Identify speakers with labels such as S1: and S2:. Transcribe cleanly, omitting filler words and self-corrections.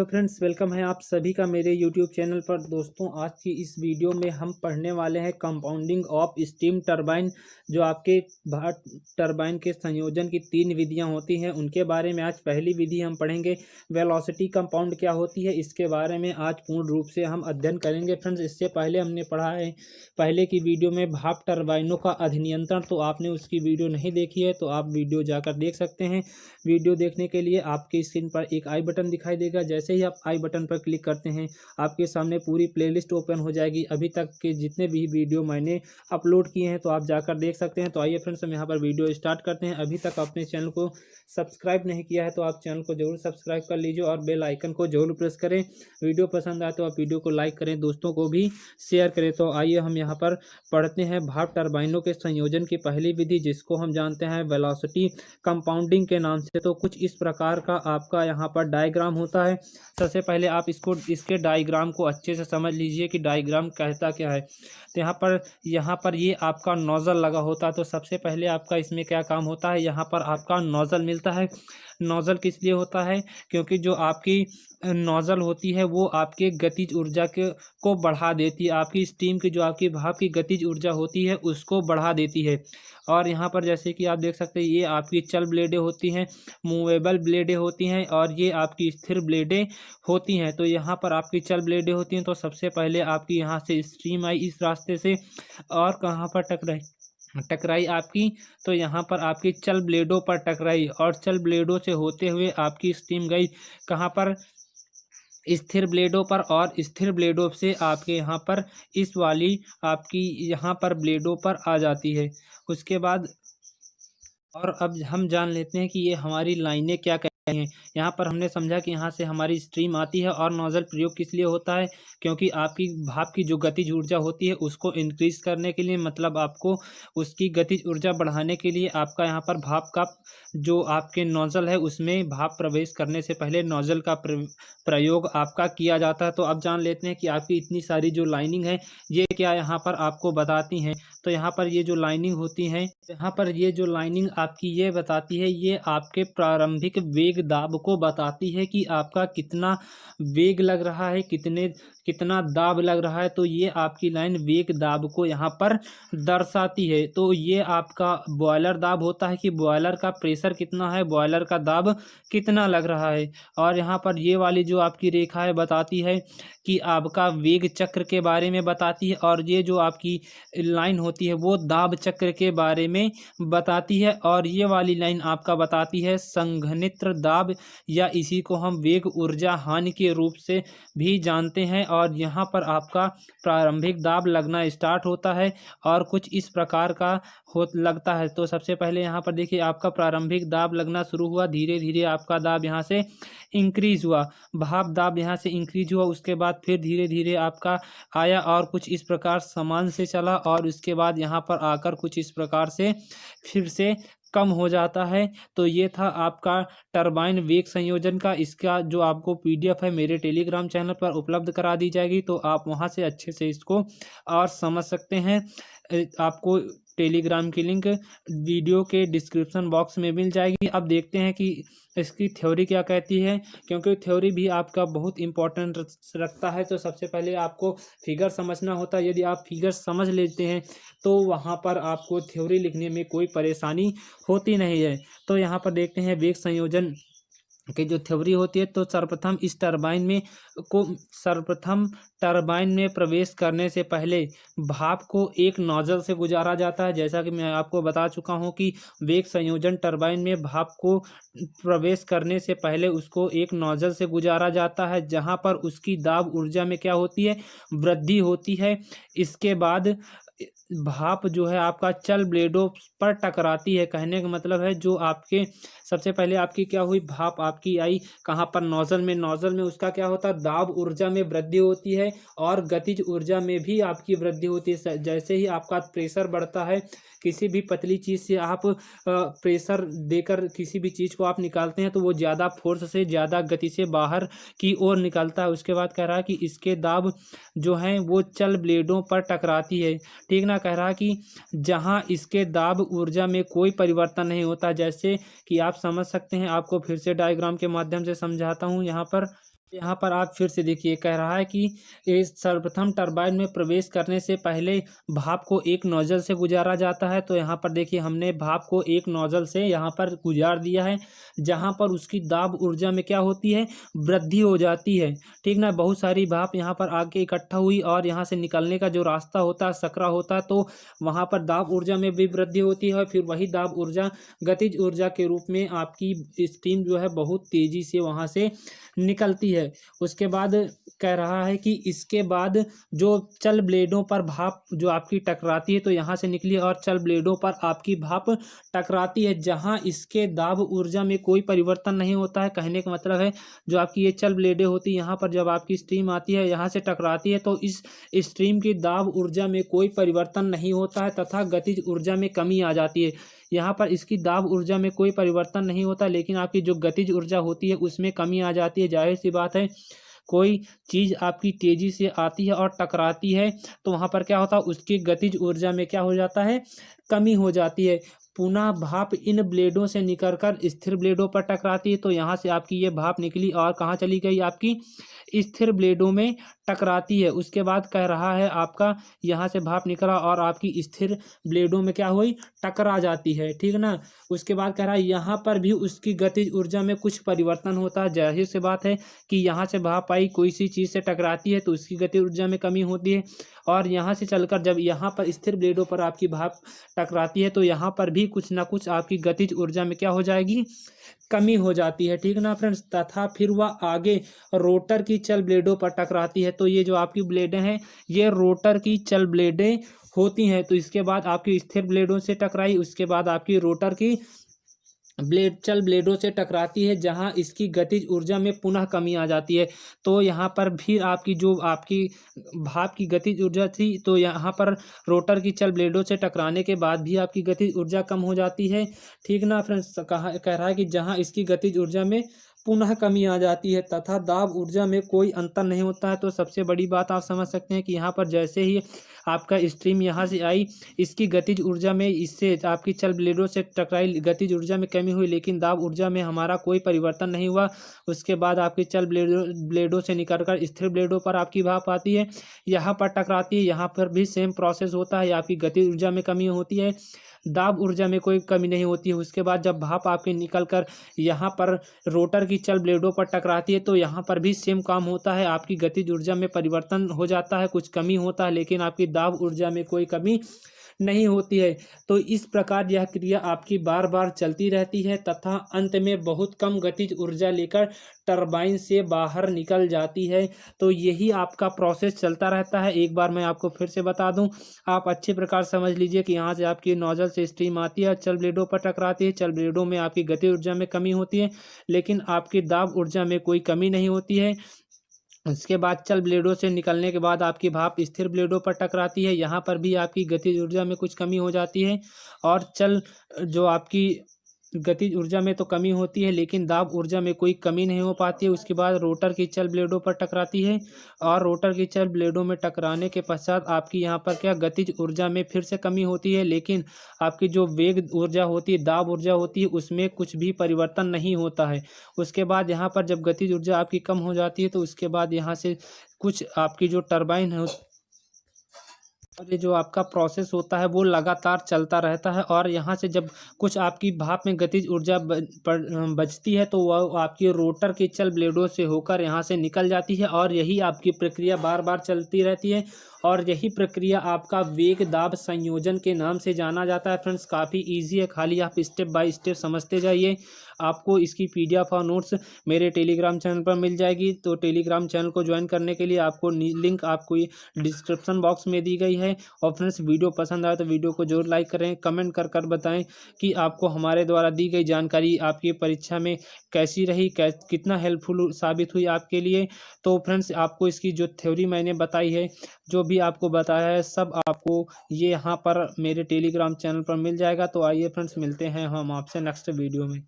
S1: Friends, welcome है आप सभी का मेरे यूट्यूब चैनल पर। दोस्तों, आज की इस वीडियो में हम पढ़ने वाले हैं कंपाउंडिंग ऑफ स्टीम टरबाइन। जो आपके भाप टरबाइन के संयोजन की 3 विधियां होती हैं, उनके बारे में आज पहली विधि हम पढ़ेंगे। वेलोसिटी कंपाउंड क्या होती है, इसके बारे में आज पूर्ण रूप से हम अध्ययन करेंगे। फ्रेंड्स, इससे पहले हमने पढ़ा है पहले की वीडियो में भाप टरबाइनों का अधिनियंत्रण। तो आपने उसकी वीडियो नहीं देखी है तो आप वीडियो जाकर देख सकते हैं। वीडियो देखने के लिए आपकी स्क्रीन पर एक आई बटन दिखाई देगा। जैसे ही आप आई बटन पर क्लिक करते हैं, आपके सामने पूरी प्लेलिस्ट ओपन हो जाएगी। अभी तक के जितने भी वीडियो मैंने अपलोड किए हैं तो आप जाकर देख सकते हैं। तो आइए फ्रेंड्स, हम यहाँ पर वीडियो स्टार्ट करते हैं। अभी तक अपने चैनल को सब्सक्राइब नहीं किया है तो आप चैनल को जरूर सब्सक्राइब कर लीजिए और बेल आइकन को जरूर प्रेस करें। वीडियो पसंद आए तो आप वीडियो को लाइक करें, दोस्तों को भी शेयर करें। तो आइए हम यहाँ पर पढ़ते हैं भाप टरबाइनों के संयोजन की पहली विधि, जिसको हम जानते हैं वेलोसिटी कंपाउंडिंग के नाम से। तो कुछ इस प्रकार का आपका यहाँ पर डायग्राम होता है। सबसे पहले आप इसके डायग्राम को अच्छे से समझ लीजिए कि डायग्राम कहता क्या है। तो यहाँ पर ये आपका नोजल लगा होता है। तो सबसे पहले आपका इसमें क्या काम होता है, यहाँ पर आपका नोजल मिलता है। नोजल किस लिए होता है, क्योंकि जो आपकी नोजल होती है वो आपके गतिज ऊर्जा को बढ़ा देती है। आपकी स्टीम की जो आपकी भाप की गतिज ऊर्जा होती है उसको बढ़ा देती है। और यहाँ पर जैसे कि आप देख सकते हैं, ये आपकी चल ब्लेडें होती हैं, मूवेबल ब्लेडें होती हैं, और ये आपकी स्थिर ब्लेडें होती हैं। तो यहाँ पर आपकी चल ब्लेडें होती हैं। तो सबसे पहले आपकी यहाँ से स्ट्रीम आई इस रास्ते से, और कहाँ पर टकराई आपकी, तो यहाँ पर आपकी चल ब्लेडों पर टकराई, और चल ब्लेडों से होते हुए आपकी स्टीम गई कहाँ पर, स्थिर ब्लेडों पर, और स्थिर ब्लेडों से आपके यहाँ पर इस वाली आपकी यहाँ पर ब्लेडों पर आ जाती है। उसके बाद और अब हम जान लेते हैं कि ये हमारी लाइनें क्या कहती हैं। यहाँ पर हमने समझा कि यहाँ से हमारी स्ट्रीम आती है, और नोजल प्रयोग किस लिए होता है, क्योंकि आपकी भाप की जो गतिज ऊर्जा होती है उसको इंक्रीज करने के लिए, मतलब आपको उसकी गतिज ऊर्जा बढ़ाने के लिए आपका यहाँ पर भाप का जो आपके नोजल है उसमें भाप प्रवेश करने से पहले नोजल का प्रयोग आपका किया जाता है। तो अब जान लेते हैं कि आपकी इतनी सारी जो लाइनिंग है ये क्या यहाँ पर आपको बताती हैं। तो यहाँ पर ये जो लाइनिंग होती है, यहाँ पर ये जो लाइनिंग आपकी ये बताती है, ये आपके प्रारंभिक वेग दाब को बताती है कि आपका कितना वेग लग रहा है, कितना दाब लग रहा है। तो ये आपकी लाइन वेग दाब को यहाँ पर दर्शाती है। तो ये आपका बॉयलर दाब होता है कि बॉयलर का प्रेशर कितना है, बॉयलर का दाब कितना लग रहा है। और यहाँ पर ये वाली जो आपकी रेखा है बताती है कि आपका वेग चक्र के बारे में बताती है, और ये जो आपकी लाइन होती है वो दाब चक्र के बारे में बताती है। और ये वाली लाइन आपका बताती है संघनित्र दाब, या इसी को हम वेग ऊर्जा हानि के रूप से भी जानते हैं। और यहाँ पर आपका प्रारंभिक दाब लगना स्टार्ट होता है और कुछ इस प्रकार का लगता है। तो सबसे पहले यहाँ पर देखिए, आपका प्रारंभिक दाब लगना शुरू हुआ, धीरे धीरे आपका दाब यहाँ से इंक्रीज हुआ, भाप दाब यहाँ से इंक्रीज हुआ। उसके बाद फिर धीरे धीरे आपका आया और कुछ इस प्रकार समान से चला, और उसके बाद यहाँ पर आकर कुछ इस प्रकार से फिर से कम हो जाता है। तो ये था आपका टरबाइन वेग संयोजन का। इसका जो आपको पीडीएफ है मेरे टेलीग्राम चैनल पर उपलब्ध करा दी जाएगी, तो आप वहाँ से अच्छे से इसको और समझ सकते हैं। आपको टेलीग्राम की लिंक वीडियो के डिस्क्रिप्शन बॉक्स में मिल जाएगी। अब देखते हैं कि इसकी थ्योरी क्या कहती है, क्योंकि थ्योरी भी आपका बहुत इंपॉर्टेंट रखता है। तो सबसे पहले आपको फिगर समझना होता है। यदि आप फिगर समझ लेते हैं तो वहाँ पर आपको थ्योरी लिखने में कोई परेशानी होती नहीं है। तो यहाँ पर देखते हैं वेग संयोजन की जो थ्योरी होती है। तो सर्वप्रथम टरबाइन में प्रवेश करने से पहले भाप को एक नोजल से गुजारा जाता है। जैसा कि मैं आपको बता चुका हूं कि वेग संयोजन टरबाइन में भाप को प्रवेश करने से पहले उसको एक नोजल से गुजारा जाता है, जहां पर उसकी दाब ऊर्जा में क्या होती है, वृद्धि होती है। इसके बाद भाप जो है आपका चल ब्लेडों पर टकराती है। कहने का मतलब है, जो आपके सबसे पहले आपकी क्या हुई, भाप आपकी आई कहाँ पर, नोजल में। नोजल में उसका क्या होता है, दाब ऊर्जा में वृद्धि होती है, और गतिज ऊर्जा में भी आपकी वृद्धि होती है। जैसे ही आपका प्रेशर बढ़ता है, किसी भी पतली चीज़ से आप प्रेशर देकर किसी भी चीज़ को आप निकालते हैं तो वो ज़्यादा फोर्स से, ज़्यादा गति से बाहर की ओर निकलता है। उसके बाद कह रहा है कि इसके दाब जो हैं वो चल ब्लेडों पर टकराती है। ठीक ना, कह रहा है कि जहाँ इसके दाब ऊर्जा में कोई परिवर्तन नहीं होता। जैसे कि आप समझ सकते हैं, आपको फिर से डायग्राम के माध्यम से समझाता हूँ। यहाँ पर यहाँ पर आप फिर से देखिए, कह रहा है कि इस सर्वप्रथम टरबाइन में प्रवेश करने से पहले भाप को एक नोजल से गुजारा जाता है। तो यहाँ पर देखिए, हमने भाप को एक नोजल से यहाँ पर गुजार दिया है, जहाँ पर उसकी दाब ऊर्जा में क्या होती है, वृद्धि हो जाती है। ठीक ना, बहुत सारी भाप यहाँ पर आके इकट्ठा हुई और यहाँ से निकलने का जो रास्ता होता है, सकरा होता है, तो वहाँ पर दाब ऊर्जा में भी वृद्धि होती है। फिर वही दाब ऊर्जा गतिज ऊर्जा के रूप में आपकी स्टीम जो है बहुत तेजी से वहाँ से निकलती है। उसके बाद कह रहा है कि इसके बाद जो चल ब्लेडों पर भाप जो आपकी टकराती है, तो यहाँ से निकली और चल ब्लेडों पर आपकी भाप टकराती है, जहाँ इसके दाब ऊर्जा में कोई परिवर्तन नहीं होता है। कहने का मतलब है, जो आपकी ये चल ब्लेडें होती है, यहाँ पर जब आपकी स्ट्रीम आती है, यहाँ से टकराती है, तो इस स्ट्रीम की दाब ऊर्जा में कोई परिवर्तन नहीं होता है तथा गतिज ऊर्जा में कमी आ जाती है। यहाँ पर इसकी दाब ऊर्जा में कोई परिवर्तन नहीं होता, लेकिन आपकी जो गतिज ऊर्जा होती है उसमें कमी आ जाती है। जाहिर सी बात है, कोई चीज़ आपकी तेज़ी से आती है और टकराती है, तो वहाँ पर क्या होता है, उसकी गतिज ऊर्जा में क्या हो जाता है, कमी हो जाती है। पुनः भाप इन ब्लेडों से निकलकर स्थिर ब्लेडों पर टकराती है, तो यहाँ से आपकी ये भाप निकली और कहाँ चली गई, आपकी स्थिर ब्लेडों में टकराती है। उसके बाद कह रहा है, आपका यहाँ से भाप निकला और आपकी स्थिर ब्लेडों में क्या हुई, टकरा जाती है। ठीक ना। उसके बाद कह रहा है, यहाँ पर भी उसकी गतिज ऊर्जा में कुछ परिवर्तन होता है। जाहिर सी बात है कि यहाँ से भाप आई, कोई सी चीज़ से टकराती है, तो उसकी गति ऊर्जा में कमी होती है। और यहाँ से चलकर जब यहाँ पर स्थिर ब्लेडों पर आपकी भाप टकराती है, तो यहाँ पर भी कुछ ना कुछ आपकी गतिज ऊर्जा में क्या हो जाएगी, कमी हो जाती है। ठीक ना फ्रेंड्स। तथा फिर वह आगे रोटर की चल ब्लेडों पर टकराती है। तो ये जो आपकी ब्लेडें हैं, ये रोटर की चल ब्लेडें होती हैं। तो इसके बाद आपकी स्थिर ब्लेडों से टकराई, उसके बाद आपकी रोटर की चल ब्लेडों से टकराती है, जहां इसकी गतिज ऊर्जा में पुनः कमी आ जाती है। तो यहाँ पर भी आपकी जो आपकी भाप की गतिज ऊर्जा थी, तो यहाँ पर रोटर की चल ब्लेडों से टकराने के बाद भी आपकी गतिज ऊर्जा कम हो जाती है। ठीक ना फ्रेंड्स। कह रहा है कि जहाँ इसकी गतिज ऊर्जा में पुनः कमी आ जाती है तथा दाब ऊर्जा में कोई अंतर नहीं होता है। तो सबसे बड़ी बात आप समझ सकते हैं कि यहाँ पर जैसे ही आपका स्ट्रीम यहाँ से आई, इसकी गतिज ऊर्जा में इससे आपकी चल ब्लेडों से टकराई, गतिज ऊर्जा में कमी हुई, लेकिन दाब ऊर्जा में हमारा कोई परिवर्तन नहीं हुआ। उसके बाद आपकी चल ब्लेडों से निकलकर स्थिर ब्लेडों पर आपकी भाप आती है, यहाँ पर टकराती है, यहाँ पर भी सेम प्रोसेस होता है, आपकी गतिज ऊर्जा में कमी होती है, दाब ऊर्जा में कोई कमी नहीं होती है। उसके बाद जब भाप आपकी निकल कर यहाँ पर रोटर की चल ब्लेडों पर टकराती है, तो यहाँ पर भी सेम काम होता है, आपकी गतिज ऊर्जा में परिवर्तन हो जाता है, कुछ कमी होता है, लेकिन आपकी दाब ऊर्जा में कोई कमी नहीं होती है। तो इस प्रकार यह क्रिया आपकी बार बार चलती रहती है तथा अंत में बहुत कम गतिज ऊर्जा लेकर टरबाइन से बाहर निकल जाती है। तो यही आपका प्रोसेस चलता रहता है। एक बार मैं आपको फिर से बता दूं, आप अच्छे प्रकार समझ लीजिए कि यहाँ से आपकी नोजल से स्टीम आती है, चल ब्लेडों पर टकराती है, चल ब्लेडों में आपकी गति ऊर्जा में कमी होती है, लेकिन आपकी दाब ऊर्जा में कोई कमी नहीं होती है। उसके बाद चल ब्लेडों से निकलने के बाद आपकी भाप स्थिर ब्लेडों पर टकराती है, यहाँ पर भी आपकी गतिज ऊर्जा में कुछ कमी हो जाती है। और चल जो आपकी गतिज ऊर्जा में तो कमी होती है, लेकिन दाब ऊर्जा में कोई कमी नहीं हो पाती है। उसके बाद रोटर की चल ब्लेडों पर टकराती है, और रोटर की चल ब्लेडों में टकराने के पश्चात आपकी यहाँ पर क्या गतिज ऊर्जा में फिर से कमी होती है, लेकिन आपकी जो वेग ऊर्जा होती है, दाब ऊर्जा होती है, उसमें कुछ भी परिवर्तन नहीं होता है। उसके बाद यहाँ पर जब गतिज ऊर्जा आपकी कम हो जाती है, तो उसके बाद यहाँ से कुछ आपकी जो टरबाइन है, और ये जो आपका प्रोसेस होता है वो लगातार चलता रहता है। और यहाँ से जब कुछ आपकी भाप में गतिज ऊर्जा बचती है, तो वह आपकी रोटर के चल ब्लेडों से होकर यहाँ से निकल जाती है, और यही आपकी प्रक्रिया बार बार चलती रहती है। और यही प्रक्रिया आपका वेग दाब संयोजन के नाम से जाना जाता है। फ्रेंड्स, काफ़ी इजी है, खाली आप स्टेप बाय स्टेप समझते जाइए। आपको इसकी PDF और नोट्स मेरे टेलीग्राम चैनल पर मिल जाएगी। तो टेलीग्राम चैनल को ज्वाइन करने के लिए आपको लिंक आपको ये डिस्क्रिप्शन बॉक्स में दी गई है। और फ्रेंड्स, वीडियो पसंद आए तो वीडियो को जरूर लाइक करें, कमेंट कर बताएं कि आपको हमारे द्वारा दी गई जानकारी आपकी परीक्षा में कैसी रही, कितना हेल्पफुल साबित हुई आपके लिए। तो फ्रेंड्स, आपको इसकी जो थ्योरी मैंने बताई है, जो भी आपको बताया है, सब आपको ये यहाँ पर मेरे टेलीग्राम चैनल पर मिल जाएगा। तो आइए फ्रेंड्स, मिलते हैं हम आपसे नेक्स्ट वीडियो में।